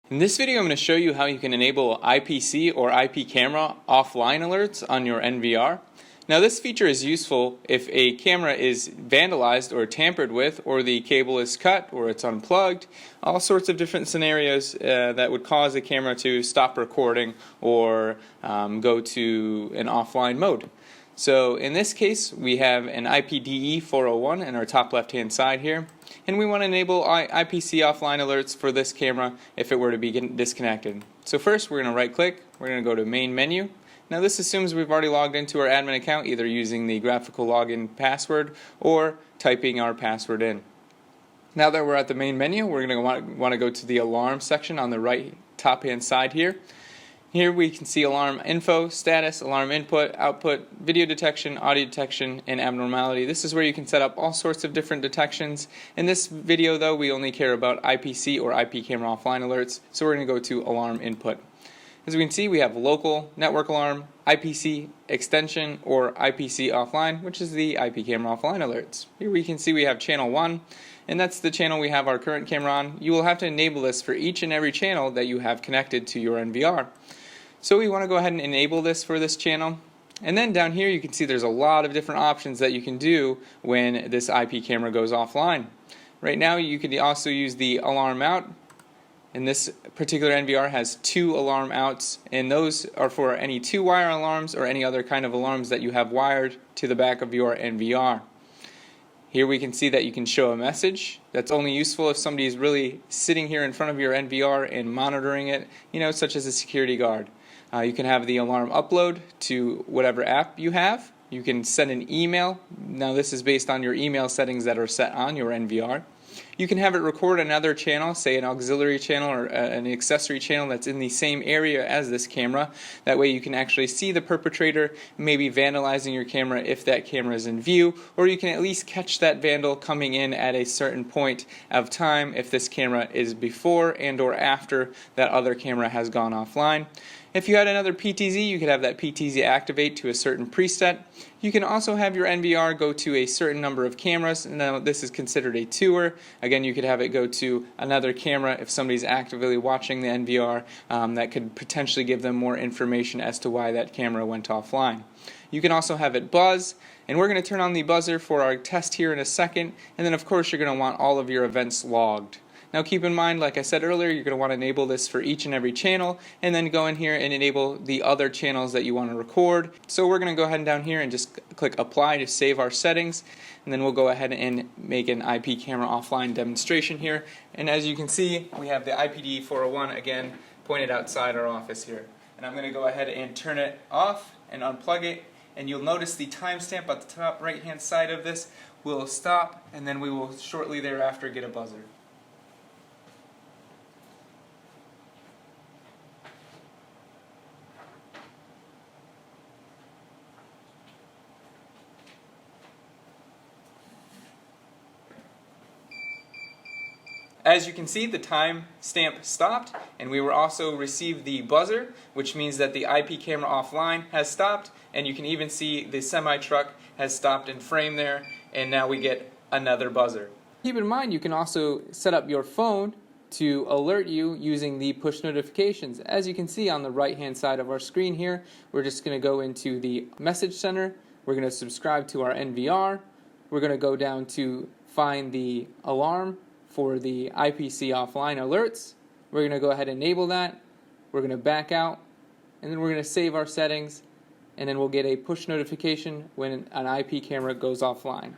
In this video, I'm going to show you how you can enable IPC or IP camera offline alerts on your NVR. Now this feature is useful if a camera is vandalized or tampered with, or the cable is cut or it's unplugged, all sorts of different scenarios that would cause a camera to stop recording or go to an offline mode. So in this case, we have an IPDE 401 in our top left hand side here, and we want to enable IPC offline alerts for this camera if it were to be disconnected. So first we're going to right click, we're going to go to main menu. Now this assumes we've already logged into our admin account, either using the graphical login password or typing our password in. Now that we're at the main menu, we're going to want to go to the alarm section on the right top hand side here. Here we can see alarm info, status, alarm input, output, video detection, audio detection, and abnormality. This is where you can set up all sorts of different detections. In this video though, we only care about IPC or IP camera offline alerts, so we're going to go to alarm input. As we can see, we have local, network alarm, IPC extension, or IPC offline, which is the IP camera offline alerts. Here we can see we have channel 1, and that's the channel we have our current camera on. You will have to enable this for each and every channel that you have connected to your NVR. So we want to go ahead and enable this for this channel. And then down here you can see there's a lot of different options that you can do when this IP camera goes offline. Right now you could also use the alarm out. And this particular NVR has 2 alarm outs, and those are for any 2-wire alarms or any other kind of alarms that you have wired to the back of your NVR. Here we can see that you can show a message. That's only useful if somebody is really sitting here in front of your NVR and monitoring it, such as a security guard. You can have the alarm upload to whatever app you have. You can send an email. Now this is based on your email settings that are set on your NVR. You can have it record another channel, say an auxiliary channel or an accessory channel that's in the same area as this camera. That way you can actually see the perpetrator maybe vandalizing your camera if that camera is in view, or you can at least catch that vandal coming in at a certain point of time if this camera is before and or after that other camera has gone offline. If you had another PTZ, you could have that PTZ activate to a certain preset. You can also have your NVR go to a certain number of cameras. Now this is considered a tour. Again, you could have it go to another camera if somebody's actively watching the NVR. That could potentially give them more information as to why that camera went offline. You can also have it buzz, and we're going to turn on the buzzer for our test here in a second. And then of course you're going to want all of your events logged. Now keep in mind, like I said earlier, you're going to want to enable this for each and every channel, and then go in here and enable the other channels that you want to record. So we're going to go ahead and down here and just click apply to save our settings, and then we'll go ahead and make an IP camera offline demonstration here. And as you can see, we have the IPDE 401 again pointed outside our office here. And I'm going to go ahead and turn it off and unplug it, and you'll notice the timestamp at the top right hand side of this will stop, and then we will shortly thereafter get a buzzer. As you can see, the time stamp stopped, and we will also receive the buzzer, which means that the IP camera offline has stopped, and you can even see the semi-truck has stopped in frame there, and now we get another buzzer. Keep in mind, you can also set up your phone to alert you using the push notifications. As you can see on the right hand side of our screen here, we're just going to go into the message center, we're going to subscribe to our NVR, we're going to go down to find the alarm for the IPC offline alerts. We're going to go ahead and enable that. We're going to back out, and then we're going to save our settings, and then we'll get a push notification when an IP camera goes offline.